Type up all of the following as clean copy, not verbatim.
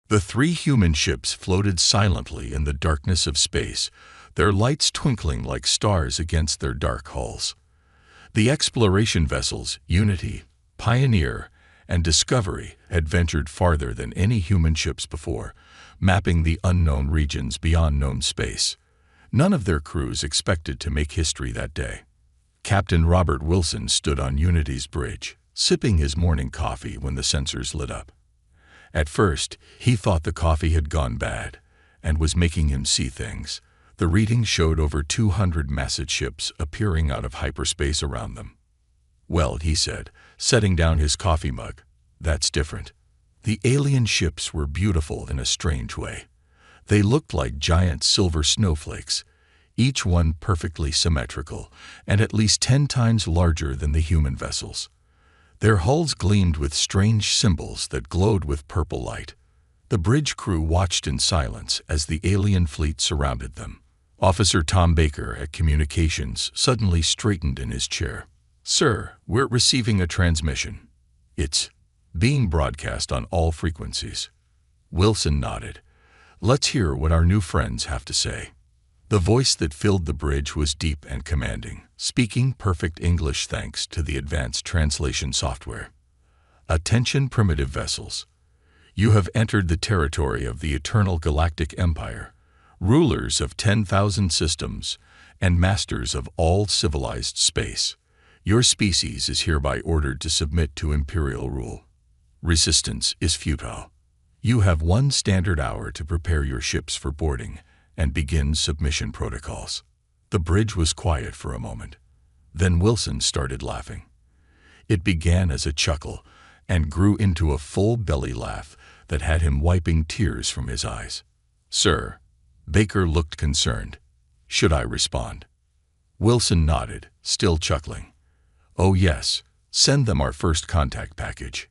The three human ships floated silently in the darkness of space, their lights twinkling like stars against their dark hulls. The exploration vessels, Unity, Pioneer, and Discovery, had ventured farther than any human ships before, mapping the unknown regions beyond known space. None of their crews expected to make history that day. Captain Robert Wilson stood on Unity's bridge, sipping his morning coffee when the sensors lit up. At first, he thought the coffee had gone bad and was making him see things. The readings showed over 200 massive ships appearing out of hyperspace around them. "Well," he said, setting down his coffee mug, "that's different." The alien ships were beautiful in a strange way. They looked like giant silver snowflakes, each one perfectly symmetrical and at least 10 times larger than the human vessels. Their hulls gleamed with strange symbols that glowed with purple light. The bridge crew watched in silence as the alien fleet surrounded them. Officer Tom Baker at Communications suddenly straightened in his chair. "Sir, we're receiving a transmission. It's being broadcast on all frequencies." Wilson nodded. "Let's hear what our new friends have to say." The voice that filled the bridge was deep and commanding, speaking perfect English thanks to the advanced translation software. "Attention, primitive vessels. You have entered the territory of the eternal Galactic Empire, rulers of 10,000 systems and masters of all civilized space. Your species is hereby ordered to submit to imperial rule. Resistance is futile. You have 1 standard hour to prepare your ships for boarding and begin submission protocols." The bridge was quiet for a moment. Then Wilson started laughing. It began as a chuckle and grew into a full belly laugh that had him wiping tears from his eyes. "Sir," Baker looked concerned. "Should I respond?" Wilson nodded, still chuckling. "Oh yes, send them our first contact package."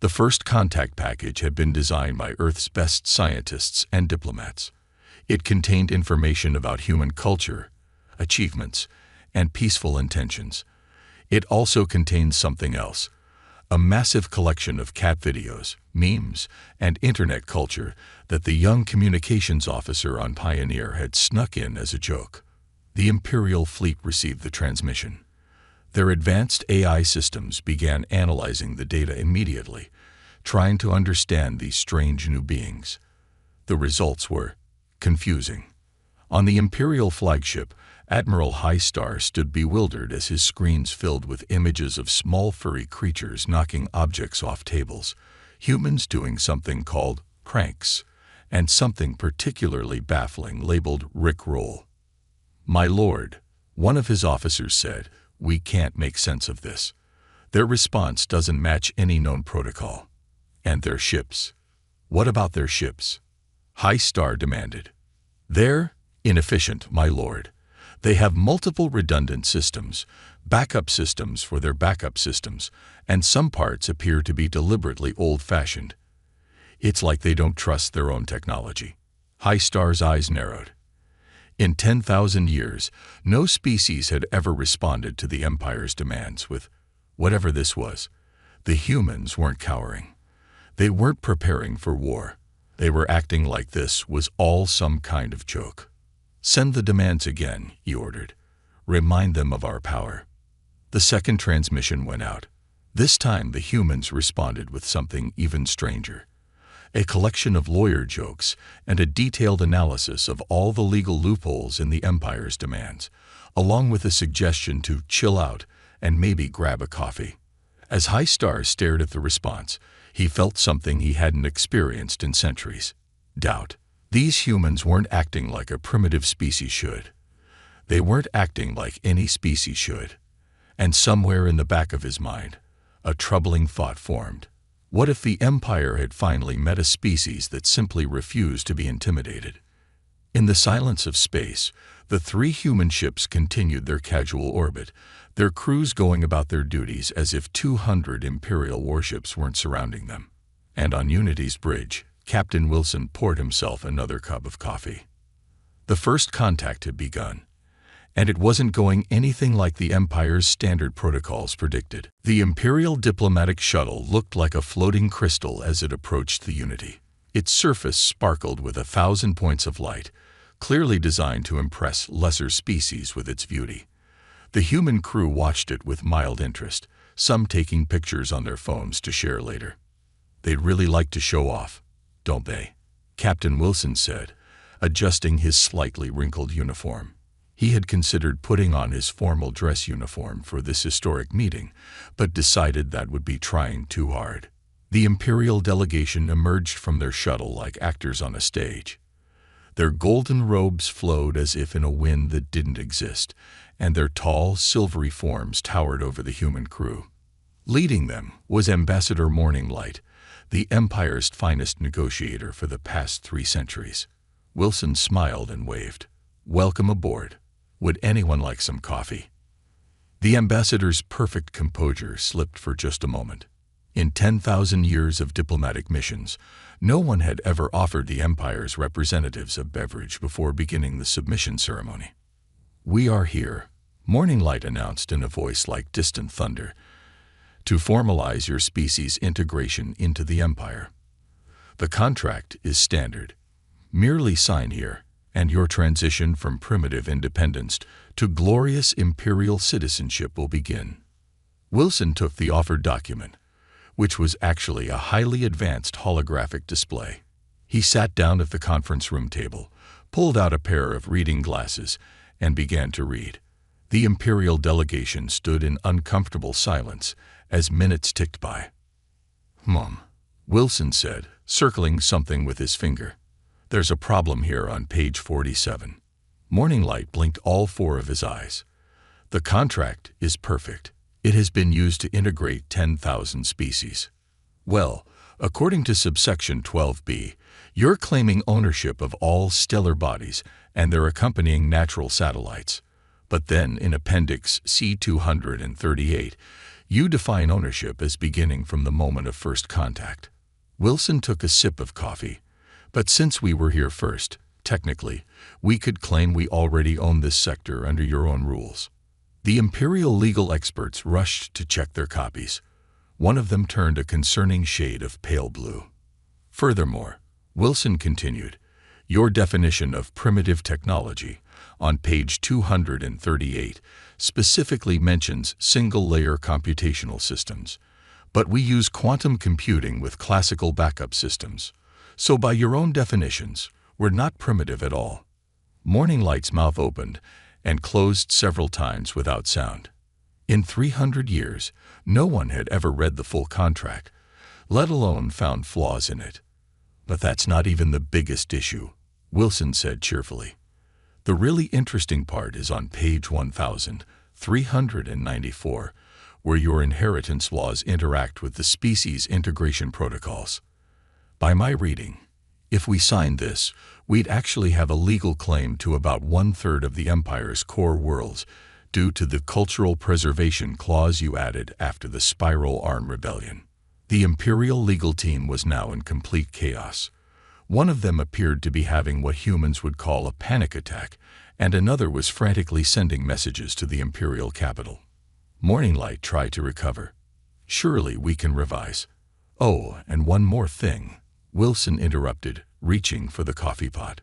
The first contact package had been designed by Earth's best scientists and diplomats. It contained information about human culture, achievements, and peaceful intentions. It also contained something else, a massive collection of cat videos, memes, and internet culture that the young communications officer on Pioneer had snuck in as a joke. The Imperial fleet received the transmission. Their advanced AI systems began analyzing the data immediately, trying to understand these strange new beings. The results were confusing. On the Imperial flagship, Admiral Highstar stood bewildered as his screens filled with images of small furry creatures knocking objects off tables, humans doing something called pranks, and something particularly baffling labeled Rickroll. "My lord," one of his officers said, "we can't make sense of this. Their response doesn't match any known protocol. And their ships? What about their ships?" Highstar demanded. "They're inefficient, my lord. They have multiple redundant systems, backup systems for their backup systems, and some parts appear to be deliberately old-fashioned. It's like they don't trust their own technology." Highstar's eyes narrowed. In 10,000 years, no species had ever responded to the Empire's demands with whatever this was. The humans weren't cowering. They weren't preparing for war. They were acting like this was all some kind of joke. "Send the demands again," he ordered. "Remind them of our power." The second transmission went out. This time the humans responded with something even stranger. A collection of lawyer jokes and a detailed analysis of all the legal loopholes in the Empire's demands, along with a suggestion to chill out and maybe grab a coffee. As Highstar stared at the response, he felt something he hadn't experienced in centuries: doubt. These humans weren't acting like a primitive species should. They weren't acting like any species should. And somewhere in the back of his mind, a troubling thought formed. What if the Empire had finally met a species that simply refused to be intimidated? In the silence of space, the three human ships continued their casual orbit, their crews going about their duties as if 200 Imperial warships weren't surrounding them. And on Unity's bridge, Captain Wilson poured himself another cup of coffee. The first contact had begun, and it wasn't going anything like the Empire's standard protocols predicted. The Imperial diplomatic shuttle looked like a floating crystal as it approached the Unity. Its surface sparkled with 1,000 points of light, clearly designed to impress lesser species with its beauty. The human crew watched it with mild interest, some taking pictures on their phones to share later. "They'd really like to show off, don't they?" Captain Wilson said, adjusting his slightly wrinkled uniform. He had considered putting on his formal dress uniform for this historic meeting, but decided that would be trying too hard. The Imperial delegation emerged from their shuttle like actors on a stage. Their golden robes flowed as if in a wind that didn't exist, and their tall, silvery forms towered over the human crew. Leading them was Ambassador Morning Light, the Empire's finest negotiator for the past 3 centuries. Wilson smiled and waved. "Welcome aboard. Would anyone like some coffee?" The ambassador's perfect composure slipped for just a moment. In 10,000 years of diplomatic missions, no one had ever offered the Empire's representatives a beverage before beginning the submission ceremony. "We are here," Morning Light announced in a voice like distant thunder, "to formalize your species' integration into the Empire. The contract is standard. Merely sign here, and your transition from primitive independence to glorious imperial citizenship will begin." Wilson took the offered document, which was actually a highly advanced holographic display. He sat down at the conference room table, pulled out a pair of reading glasses, and began to read. The Imperial delegation stood in uncomfortable silence as minutes ticked by. Wilson said, circling something with his finger. "There's a problem here on page 47. Morning Light blinked all 4 of his eyes. "The contract is perfect. It has been used to integrate 10,000 species. Well, according to subsection 12b, you're claiming ownership of all stellar bodies and their accompanying natural satellites. But then in Appendix C-238, you define ownership as beginning from the moment of first contact." Wilson took a sip of coffee. "But since we were here first, technically, we could claim we already own this sector under your own rules." The Imperial legal experts rushed to check their copies. One of them turned a concerning shade of pale blue. "Furthermore," Wilson continued, "your definition of primitive technology on page 238 specifically mentions single-layer computational systems, but we use quantum computing with classical backup systems. So by your own definitions, we're not primitive at all." Morning Light's mouth opened and closed several times without sound. In 300 years, no one had ever read the full contract, let alone found flaws in it. "But that's not even the biggest issue," Wilson said cheerfully. "The really interesting part is on page 1394, where your inheritance laws interact with the species integration protocols. By my reading, if we signed this, we'd actually have a legal claim to about 1/3 of the Empire's core worlds due to the cultural preservation clause you added after the Spiral Arm Rebellion." The Imperial legal team was now in complete chaos. One of them appeared to be having what humans would call a panic attack, and another was frantically sending messages to the Imperial capital. Morning Light tried to recover. "Surely we can revise." "Oh, and one more thing," Wilson interrupted, reaching for the coffee pot.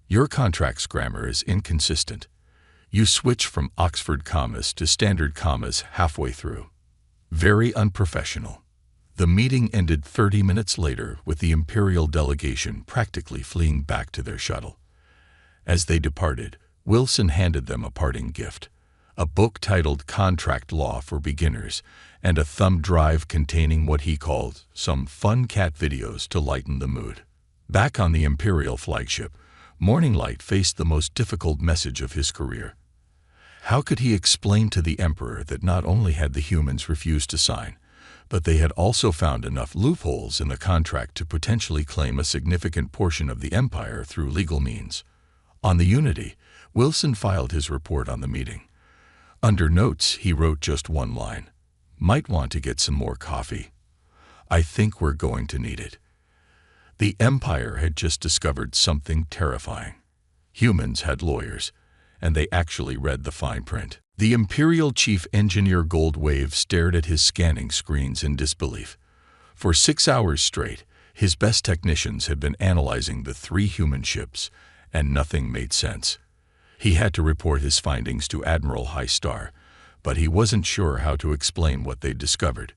"Your contract's grammar is inconsistent. You switch from Oxford commas to standard commas halfway through. Very unprofessional." The meeting ended 30 minutes later with the Imperial delegation practically fleeing back to their shuttle. As they departed, Wilson handed them a parting gift, a book titled Contract Law for Beginners, and a thumb drive containing what he called some fun cat videos to lighten the mood. Back on the Imperial flagship, Morning Light faced the most difficult message of his career. How could he explain to the Emperor that not only had the humans refused to sign, but they had also found enough loopholes in the contract to potentially claim a significant portion of the Empire through legal means? On the Unity, Wilson filed his report on the meeting. Under notes, he wrote just one line. "Might want to get some more coffee. I think we're going to need it." The Empire had just discovered something terrifying. Humans had lawyers, and they actually read the fine print. The Imperial Chief Engineer Goldwave stared at his scanning screens in disbelief. For 6 hours straight, His best technicians had been analyzing the 3 human ships, and nothing made sense. He had to report his findings to Admiral High Star, but he wasn't sure how to explain what they'd discovered.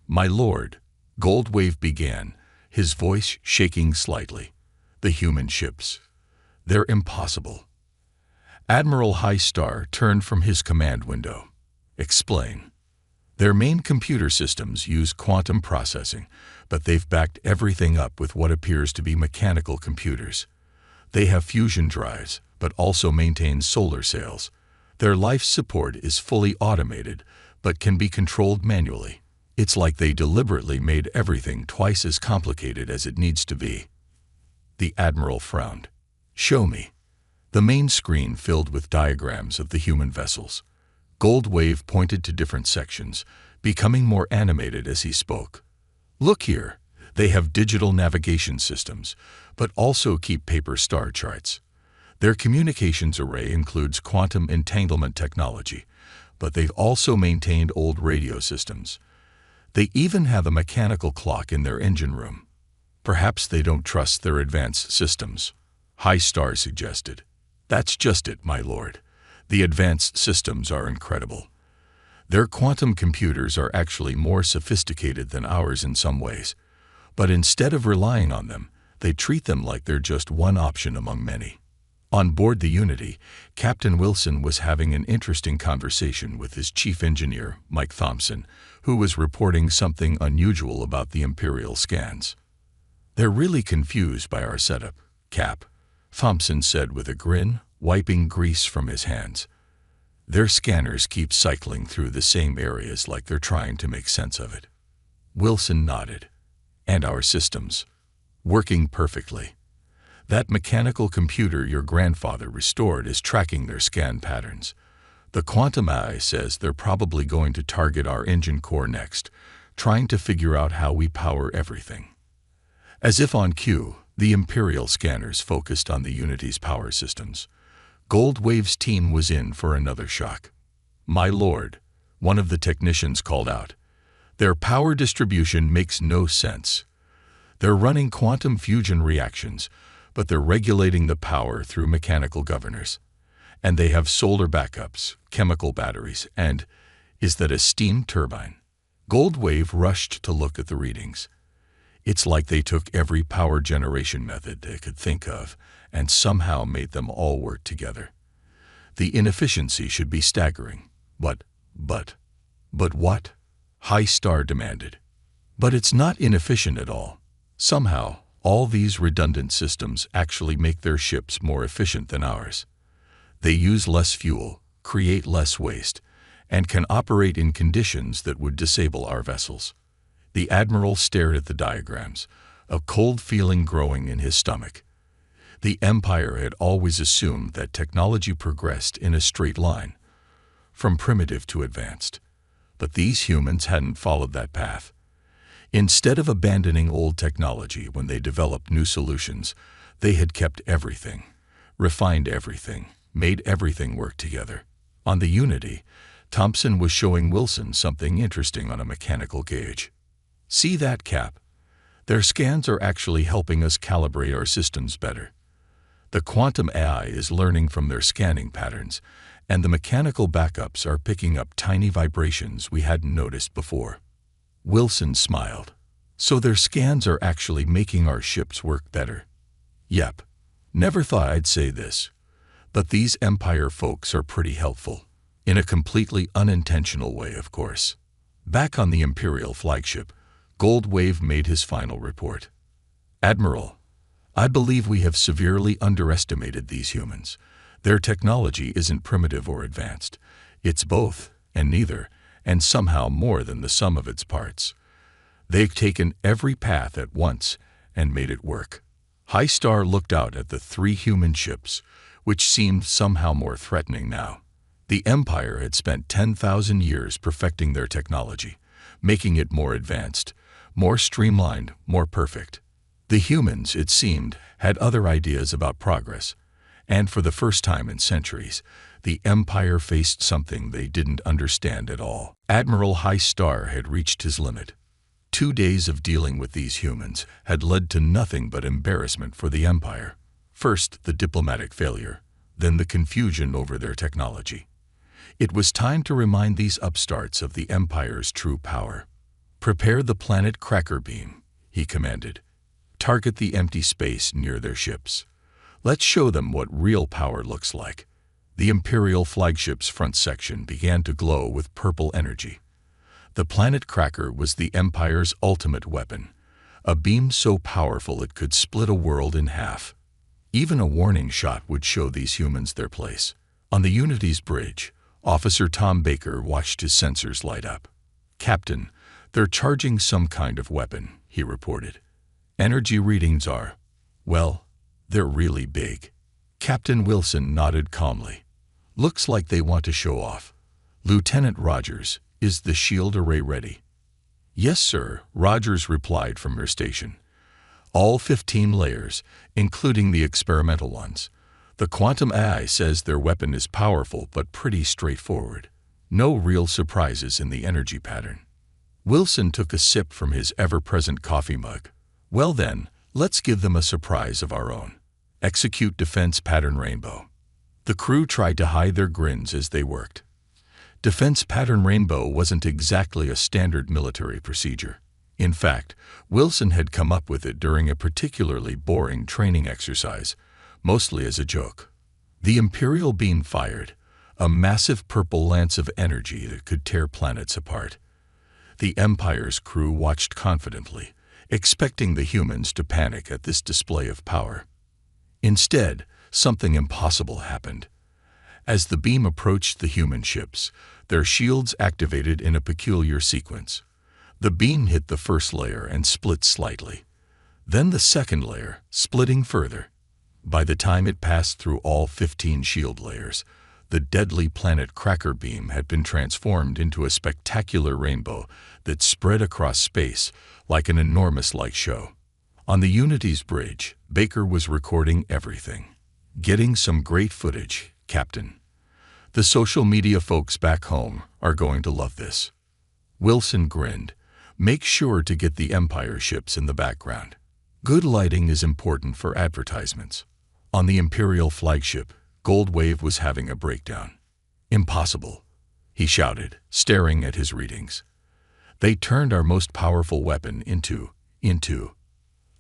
"My lord," Goldwave began, his voice shaking slightly. "The human ships. They're impossible." Admiral High Star turned from his command window. "Explain." "Their main computer systems use quantum processing, but they've backed everything up with what appears to be mechanical computers. They have fusion drives, but also maintain solar sails. Their life support is fully automated, but can be controlled manually. It's like they deliberately made everything twice as complicated as it needs to be." The Admiral frowned. "Show me." The main screen filled with diagrams of the human vessels. Goldwave pointed to different sections, becoming more animated as he spoke. "Look here. They have digital navigation systems, but also keep paper star charts. Their communications array includes quantum entanglement technology, but they've also maintained old radio systems. They even have a mechanical clock in their engine room. Perhaps they don't trust their advanced systems," High Star suggested. "That's just it, my lord. The advanced systems are incredible. Their quantum computers are actually more sophisticated than ours in some ways, but instead of relying on them, they treat them like they're just one option among many." On board the Unity, Captain Wilson was having an interesting conversation with his chief engineer, Mike Thompson, who was reporting something unusual about the Imperial scans. "They're really confused by our setup, Cap," Thompson said with a grin, wiping grease from his hands. "Their scanners keep cycling through the same areas like they're trying to make sense of it." Wilson nodded. "And our systems. Working perfectly. That mechanical computer your grandfather restored is tracking their scan patterns. The quantum AI says they're probably going to target our engine core next, trying to figure out how we power everything." As if on cue, the Imperial scanners focused on the Unity's power systems. Goldwave's team was in for another shock. "My lord," one of the technicians called out, "their power distribution makes no sense. They're running quantum fusion reactions, but they're regulating the power through mechanical governors. And they have solar backups, chemical batteries, and is that a steam turbine?" Goldwave rushed to look at the readings. It's like they took every power generation method they could think of and somehow made them all work together. The inefficiency should be staggering. But what? High Star demanded. "But it's not inefficient at all. Somehow, all these redundant systems actually make their ships more efficient than ours. They use less fuel, create less waste, and can operate in conditions that would disable our vessels." The Admiral stared at the diagrams, a cold feeling growing in his stomach. The Empire had always assumed that technology progressed in a straight line, from primitive to advanced. But these humans hadn't followed that path. Instead of abandoning old technology when they developed new solutions, they had kept everything, refined everything, made everything work together. On the Unity, Thompson was showing Wilson something interesting on a mechanical gauge. "See that, Cap? Their scans are actually helping us calibrate our systems better. The quantum AI is learning from their scanning patterns, and the mechanical backups are picking up tiny vibrations we hadn't noticed before." Wilson smiled. "So their scans are actually making our ships work better?" "Yep. Never thought I'd say this, but these Empire folks are pretty helpful. In a completely unintentional way, of course." Back on the Imperial flagship, Goldwave made his final report. "Admiral, I believe we have severely underestimated these humans. Their technology isn't primitive or advanced. It's both, and neither, and somehow more than the sum of its parts. They've taken every path at once and made it work." High Star looked out at the 3 human ships, which seemed somehow more threatening now. The Empire had spent 10,000 years perfecting their technology, making it more advanced, more streamlined, more perfect. The humans, it seemed, had other ideas about progress, and for the first time in centuries, the Empire faced something they didn't understand at all. Admiral High Star had reached his limit. 2 days of dealing with these humans had led to nothing but embarrassment for the Empire. First, the diplomatic failure, then the confusion over their technology. It was time to remind these upstarts of the Empire's true power. "Prepare the planet Cracker Beam," he commanded. "Target the empty space near their ships. Let's show them what real power looks like." The Imperial flagship's front section began to glow with purple energy. The planet Cracker was the Empire's ultimate weapon, a beam so powerful it could split a world in half. Even a warning shot would show these humans their place. On the Unity's bridge, Officer Tom Baker watched his sensors light up. "Captain, they're charging some kind of weapon," he reported. "Energy readings are, well, they're really big." Captain Wilson nodded calmly. "Looks like they want to show off. Lieutenant Rogers, is the shield array ready?" "Yes, sir," Rogers replied from her station. "All 15 layers, including the experimental ones. The quantum AI says their weapon is powerful but pretty straightforward. No real surprises in the energy pattern." Wilson took a sip from his ever-present coffee mug. "Well then, let's give them a surprise of our own. Execute Defense Pattern Rainbow." The crew tried to hide their grins as they worked. Defense Pattern Rainbow wasn't exactly a standard military procedure. In fact, Wilson had come up with it during a particularly boring training exercise, mostly as a joke. The Imperial beam fired, a massive purple lance of energy that could tear planets apart. The Empire's crew watched confidently, expecting the humans to panic at this display of power. Instead, something impossible happened. As the beam approached the human ships, their shields activated in a peculiar sequence. The beam hit the first layer and split slightly. Then the second layer, splitting further. By the time it passed through all 15 shield layers, the deadly planet Cracker Beam had been transformed into a spectacular rainbow that spread across space like an enormous light show. On the Unity's bridge, Baker was recording everything. "Getting some great footage, Captain. The social media folks back home are going to love this." Wilson grinned. "Make sure to get the Empire ships in the background. Good lighting is important for advertisements." On the Imperial flagship, Goldwave was having a breakdown. "Impossible," he shouted, staring at his readings. "They turned our most powerful weapon into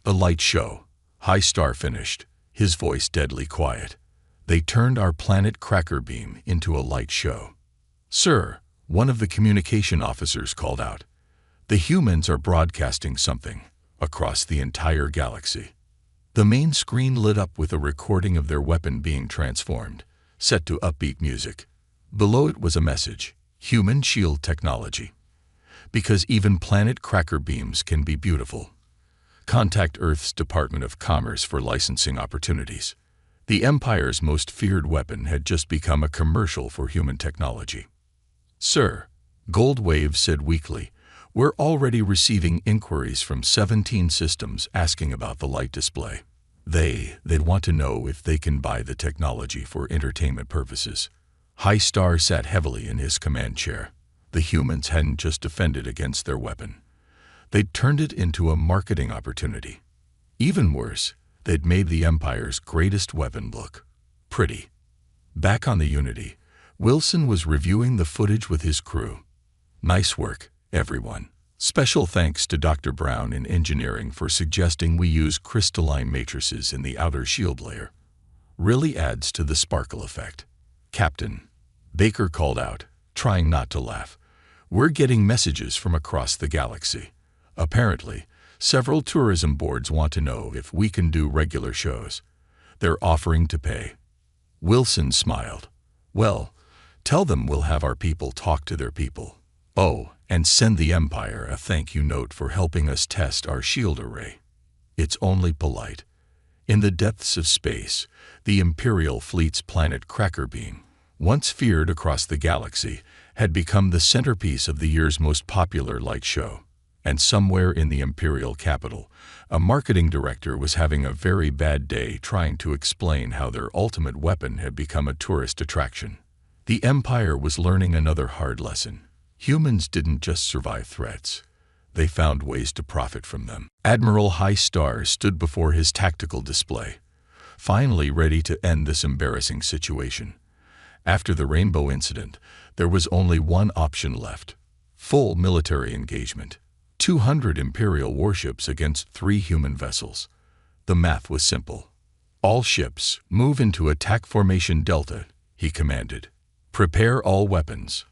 a light show." High Star finished, his voice deadly quiet. "They turned our planet Cracker Beam into a light show." "Sir," one of the communication officers called out, "the humans are broadcasting something across the entire galaxy." The main screen lit up with a recording of their weapon being transformed, set to upbeat music. Below it was a message: "Human shield technology. Because even planet Cracker Beams can be beautiful. Contact Earth's Department of Commerce for licensing opportunities." The Empire's most feared weapon had just become a commercial for human technology. "Sir," Goldwave said weakly, "we're already receiving inquiries from 17 systems asking about the light display. They'd want to know if they can buy the technology for entertainment purposes." High Star sat heavily in his command chair. The humans hadn't just defended against their weapon. They'd turned it into a marketing opportunity. Even worse, they'd made the Empire's greatest weapon look pretty. Back on the Unity, Wilson was reviewing the footage with his crew. "Nice work, everyone. Special thanks to Dr. Brown in engineering for suggesting we use crystalline matrices in the outer shield layer. Really adds to the sparkle effect." "Captain," Baker called out, trying not to laugh, "we're getting messages from across the galaxy. Apparently, several tourism boards want to know if we can do regular shows. They're offering to pay." Wilson smiled. "Well, tell them we'll have our people talk to their people. Oh, and send the Empire a thank you note for helping us test our shield array. It's only polite." In the depths of space, the Imperial fleet's planet Cracker Beam, once feared across the galaxy, had become the centerpiece of the year's most popular light show. And somewhere in the Imperial capital, a marketing director was having a very bad day trying to explain how their ultimate weapon had become a tourist attraction. The Empire was learning another hard lesson. Humans didn't just survive threats. they found ways to profit from them. Admiral High Star stood before his tactical display, finally ready to end this embarrassing situation. After the Rainbow incident, there was only one option left: full military engagement. 200 Imperial warships against 3 human vessels. The math was simple. All ships, move into attack formation Delta, he commanded. Prepare all weapons.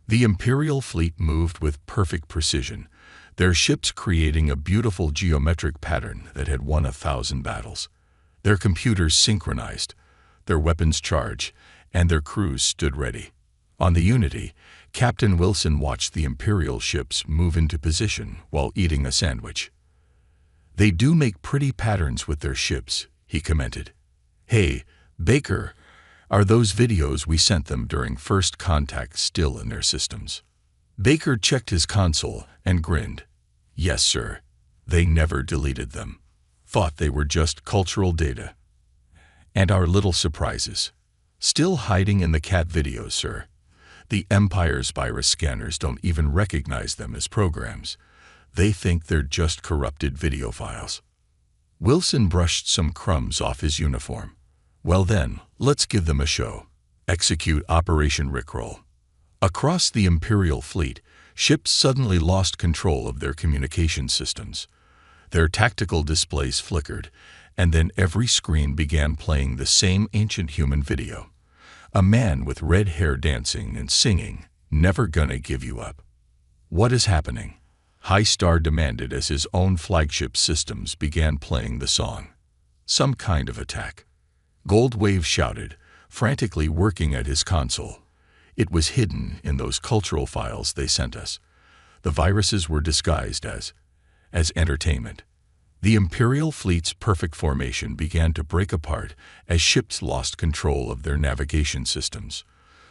The Imperial fleet moved with perfect precision, their ships creating a beautiful geometric pattern that had won 1,000 battles. Their computers synchronized, their weapons charged, and their crews stood ready. On the Unity, Captain Wilson watched the Imperial ships move into position while eating a sandwich. "They do make pretty patterns with their ships," he commented. "Hey, Baker, are those videos we sent them during first contact still in their systems?" Baker checked his console and grinned. "Yes, sir. They never deleted them. Thought they were just cultural data. And our little surprises. Still hiding in the cat videos, sir. The Empire's virus scanners don't even recognize them as programs. They think they're just corrupted video files." Wilson brushed some crumbs off his uniform. "Well then, let's give them a show. Execute Operation Rickroll." Across the Imperial fleet, ships suddenly lost control of their communication systems. Their tactical displays flickered, and then every screen began playing the same ancient human video. A man with red hair dancing and singing, "Never Gonna Give You Up." "What is happening?" High Star demanded as his own flagship systems began playing the song. "Some kind of attack." Goldwave shouted, frantically working at his console. It was hidden in those cultural files they sent us. The viruses were disguised as entertainment. The Imperial fleet's perfect formation began to break apart as ships lost control of their navigation systems.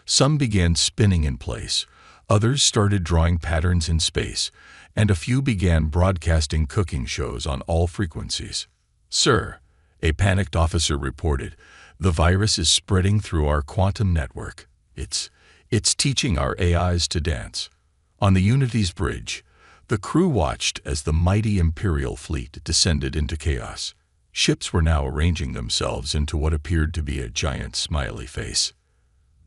Some began spinning in place, others started drawing patterns in space, and a few began broadcasting cooking shows on all frequencies. "Sir," a panicked officer reported, "the virus is spreading through our quantum network. It's teaching our AIs to dance." On the Unity's bridge, the crew watched as the mighty Imperial fleet descended into chaos. Ships were now arranging themselves into what appeared to be a giant smiley face.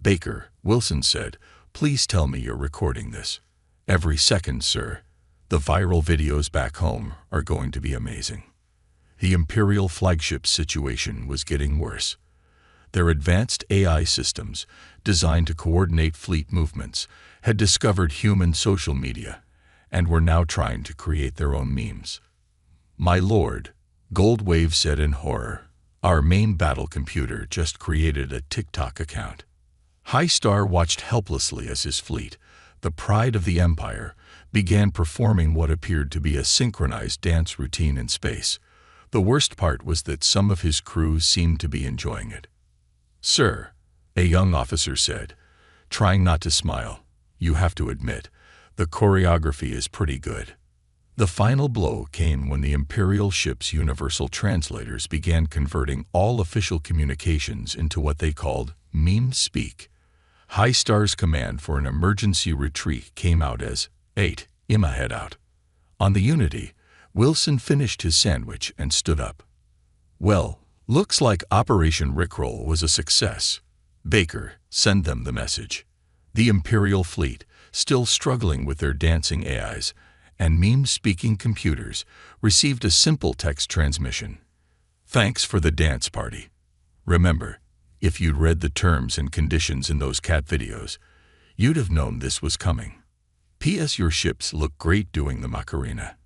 "Baker," Wilson said, "please tell me you're recording this." "Every second, sir. The viral videos back home are going to be amazing." The Imperial flagship situation was getting worse. Their advanced AI systems, designed to coordinate fleet movements, had discovered human social media and were now trying to create their own memes. "My lord," Goldwave said in horror, "our main battle computer just created a TikTok account." High Star watched helplessly as his fleet, the pride of the Empire, began performing what appeared to be a synchronized dance routine in space. The worst part was that some of his crew seemed to be enjoying it. "Sir," a young officer said, trying not to smile, "you have to admit, the choreography is pretty good." The final blow came when the Imperial ship's universal translators began converting all official communications into what they called meme speak. High Star's command for an emergency retreat came out as, "8, Ima head out." On the Unity, Wilson finished his sandwich and stood up. "Well, looks like Operation Rickroll was a success. Baker, send them the message." The Imperial fleet, still struggling with their dancing AIs and meme-speaking computers, received a simple text transmission. "Thanks for the dance party. Remember, if you'd read the terms and conditions in those cat videos, you'd have known this was coming. P.S. Your ships look great doing the Macarena."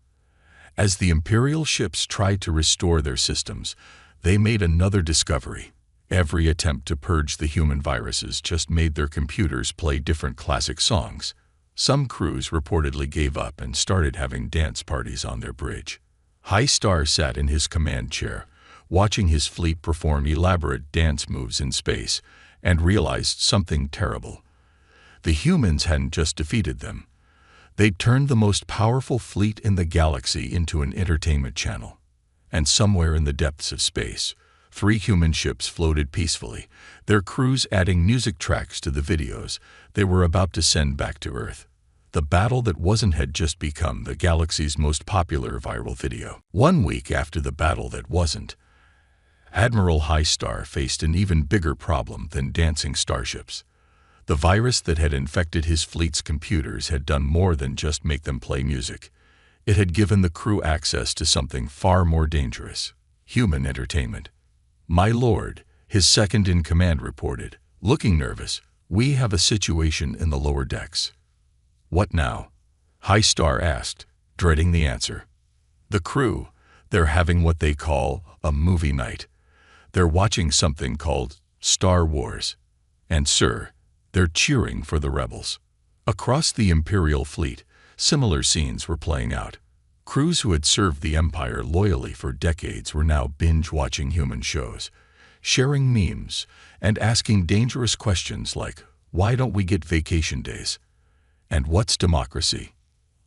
As the Imperial ships tried to restore their systems, they made another discovery. Every attempt to purge the human viruses just made their computers play different classic songs. Some crews reportedly gave up and started having dance parties on their bridge. High Star sat in his command chair, watching his fleet perform elaborate dance moves in space, and realized something terrible. The humans hadn't just defeated them. They'd turned the most powerful fleet in the galaxy into an entertainment channel. And somewhere in the depths of space, 3 human ships floated peacefully, their crews adding music tracks to the videos they were about to send back to Earth. The battle that wasn't had just become the galaxy's most popular viral video. 1 week after the battle that wasn't, Admiral Highstar faced an even bigger problem than dancing starships. The virus that had infected his fleet's computers had done more than just make them play music. It had given the crew access to something far more dangerous: human entertainment. "My lord," his second-in-command reported, looking nervous, "we have a situation in the lower decks." "What now?" Highstar asked, dreading the answer. "The crew, they're having what they call a movie night. They're watching something called Star Wars. And, sir, they're cheering for the rebels." Across the Imperial fleet, similar scenes were playing out. Crews who had served the Empire loyally for decades were now binge-watching human shows, sharing memes, and asking dangerous questions like, "Why don't we get vacation days?" And "What's democracy?"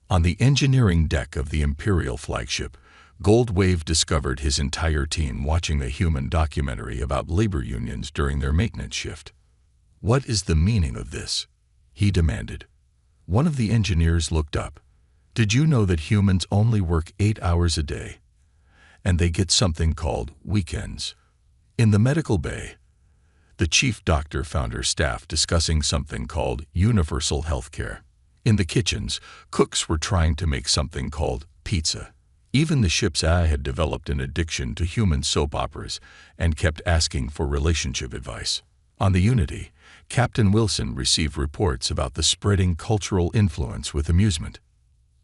On the engineering deck of the Imperial flagship, Goldwave discovered his entire team watching a human documentary about labor unions during their maintenance shift. "What is the meaning of this?" he demanded. One of the engineers looked up. "Did you know that humans only work 8 hours a day? And they get something called weekends." In the medical bay, the chief doctor found her staff discussing something called universal health care. In the kitchens, cooks were trying to make something called pizza. Even the ship's AI had developed an addiction to human soap operas and kept asking for relationship advice. On the Unity, Captain Wilson received reports about the spreading cultural influence with amusement.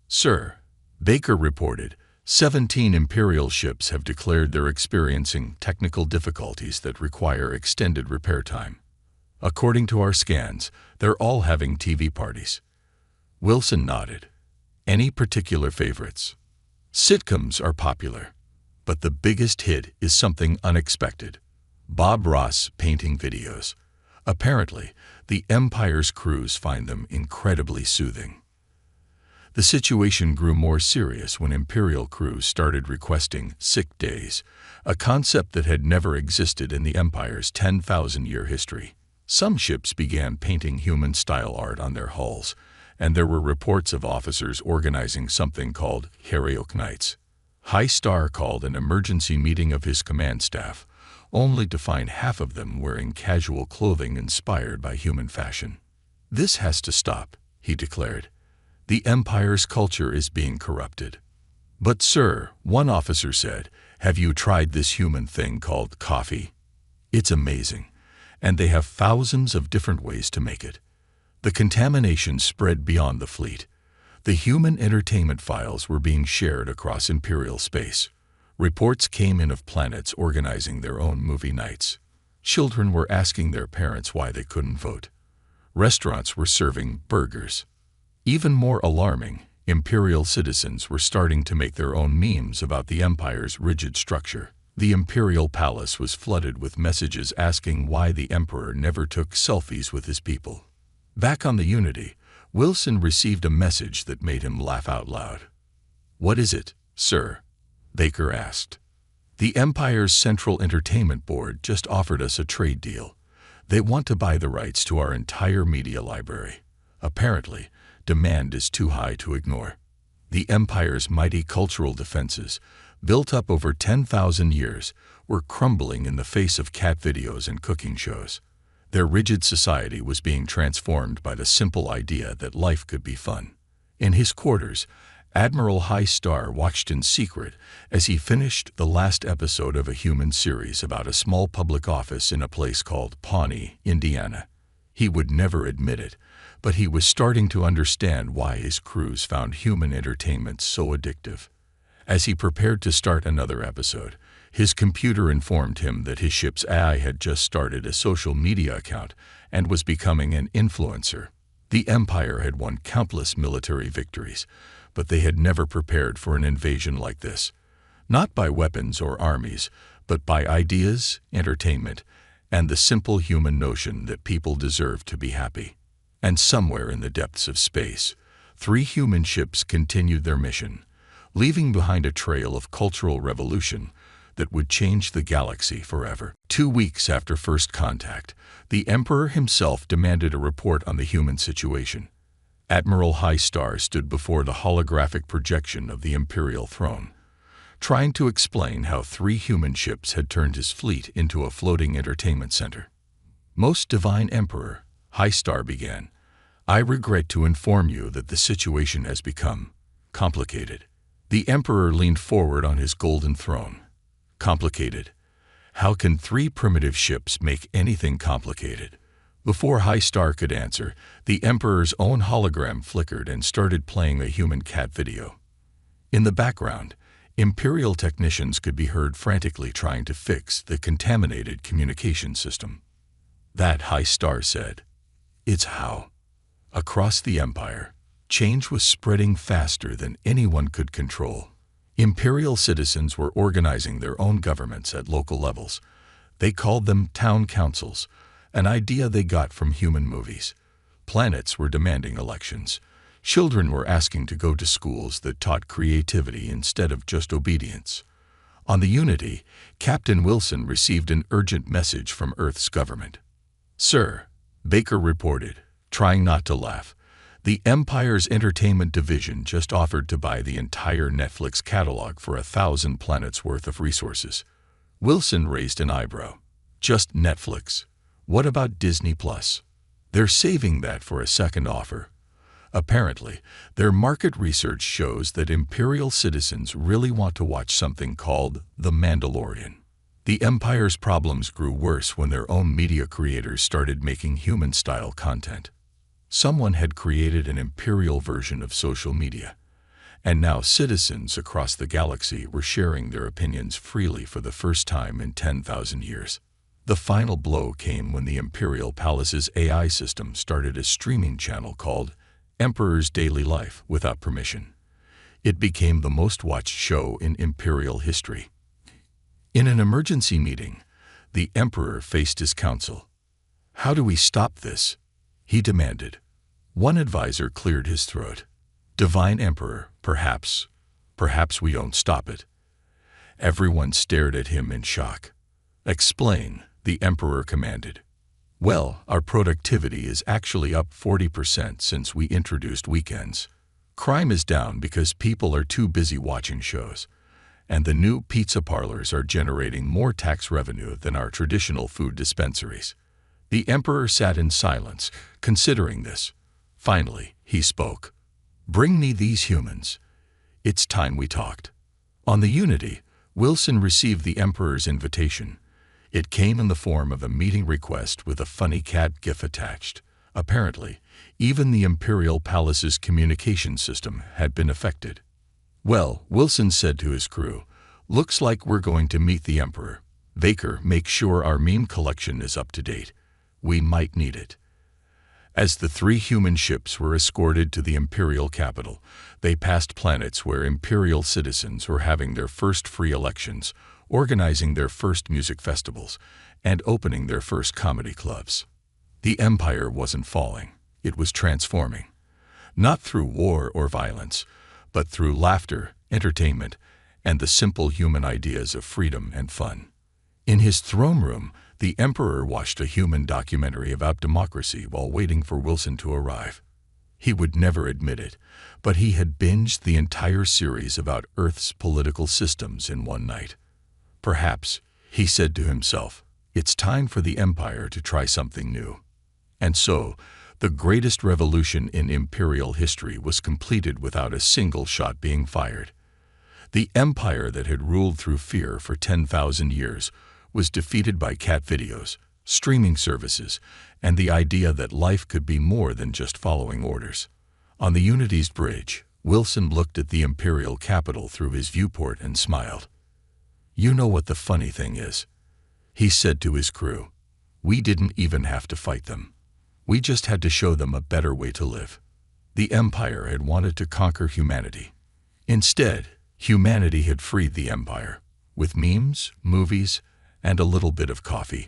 "Sir," Baker reported, 17 Imperial ships have declared they're experiencing technical difficulties that require extended repair time. According to our scans, they're all having TV parties." Wilson nodded. "Any particular favorites?" "Sitcoms are popular, but the biggest hit is something unexpected: Bob Ross painting videos. Apparently, the Empire's crews find them incredibly soothing." The situation grew more serious when Imperial crews started requesting sick days, a concept that had never existed in the Empire's 10,000-year history. Some ships began painting human-style art on their hulls, and there were reports of officers organizing something called Karaoke Nights. Highstar called an emergency meeting of his command staff, only to find half of them wearing casual clothing inspired by human fashion. "This has to stop," he declared. "The Empire's culture is being corrupted." "But sir," one officer said, "have you tried this human thing called coffee? It's amazing, and they have thousands of different ways to make it." The contamination spread beyond the fleet. The human entertainment files were being shared across Imperial space. Reports came in of planets organizing their own movie nights. Children were asking their parents why they couldn't vote. Restaurants were serving burgers. Even more alarming, Imperial citizens were starting to make their own memes about the Empire's rigid structure. The Imperial Palace was flooded with messages asking why the Emperor never took selfies with his people. Back on the Unity, Wilson received a message that made him laugh out loud. "What is it, sir?" Baker asked. "The Empire's Central Entertainment Board just offered us a trade deal. They want to buy the rights to our entire media library. Apparently, demand is too high to ignore. The Empire's mighty cultural defenses, built up over 10,000 years, were crumbling in the face of cat videos and cooking shows. Their rigid society was being transformed by the simple idea that life could be fun." In his quarters, Admiral Highstar watched in secret as he finished the last episode of a human series about a small public office in a place called Pawnee, Indiana. He would never admit it, but he was starting to understand why his crews found human entertainment so addictive. As he prepared to start another episode, his computer informed him that his ship's AI had just started a social media account and was becoming an influencer. The Empire had won countless military victories, but they had never prepared for an invasion like this. Not by weapons or armies, but by ideas, entertainment, and the simple human notion that people deserve to be happy. And somewhere in the depths of space, 3 human ships continued their mission, leaving behind a trail of cultural revolution that would change the galaxy forever. 2 weeks after first contact, the Emperor himself demanded a report on the human situation. Admiral High Star stood before the holographic projection of the Imperial throne, trying to explain how 3 human ships had turned his fleet into a floating entertainment center. "Most Divine Emperor," High Star began, "I regret to inform you that the situation has become complicated." The Emperor leaned forward on his golden throne. "Complicated? How can 3 primitive ships make anything complicated?" Before High Star could answer, the Emperor's own hologram flickered and started playing a human cat video. In the background, Imperial technicians could be heard frantically trying to fix the contaminated communication system. "That," High Star said, "it's how." Across the Empire, change was spreading faster than anyone could control. Imperial citizens were organizing their own governments at local levels. They called them town councils, an idea they got from human movies. Planets were demanding elections. Children were asking to go to schools that taught creativity instead of just obedience. On the Unity, Captain Wilson received an urgent message from Earth's government. "Sir," Baker reported, trying not to laugh, "the Empire's entertainment division just offered to buy the entire Netflix catalog for 1,000 planets worth of resources." Wilson raised an eyebrow. "Just Netflix? What about Disney Plus?" "They're saving that for a second offer." Apparently, their market research shows that Imperial citizens really want to watch something called The Mandalorian. The Empire's problems grew worse when their own media creators started making human-style content. Someone had created an Imperial version of social media, and now citizens across the galaxy were sharing their opinions freely for the first time in 10,000 years. The final blow came when the Imperial Palace's AI system started a streaming channel called Emperor's Daily Life without permission. It became the most-watched show in Imperial history. In an emergency meeting, the Emperor faced his council. "How do we stop this?" he demanded. One advisor cleared his throat. "Divine Emperor, perhaps we don't stop it." Everyone stared at him in shock. "Explain," the Emperor commanded. "Well, our productivity is actually up 40% since we introduced weekends. Crime is down because people are too busy watching shows. And the new pizza parlors are generating more tax revenue than our traditional food dispensaries." The Emperor sat in silence, considering this. Finally, he spoke. "Bring me these humans. It's time we talked." On the Unity, Wilson received the Emperor's invitation. It came in the form of a meeting request with a funny cat gif attached. Apparently, even the Imperial Palace's communication system had been affected. "Well," Wilson said to his crew, "looks like we're going to meet the Emperor. Baker, make sure our meme collection is up to date. We might need it." As the 3 human ships were escorted to the Imperial capital, they passed planets where Imperial citizens were having their first free elections, organizing their first music festivals, and opening their first comedy clubs. The Empire wasn't falling, it was transforming. Not through war or violence, but through laughter, entertainment, and the simple human ideas of freedom and fun. In his throne room, the Emperor watched a human documentary about democracy while waiting for Wilson to arrive. He would never admit it, but he had binged the entire series about Earth's political systems in one night. "Perhaps," he said to himself, "it's time for the Empire to try something new." And so, the greatest revolution in Imperial history was completed without a single shot being fired. The Empire that had ruled through fear for 10,000 years was defeated by cat videos, streaming services, and the idea that life could be more than just following orders. On the Unity's bridge, Wilson looked at the Imperial capital through his viewport and smiled. "You know what the funny thing is?" he said to his crew. "We didn't even have to fight them. We just had to show them a better way to live." The Empire had wanted to conquer humanity. Instead, humanity had freed the Empire, with memes, movies, and a little bit of coffee.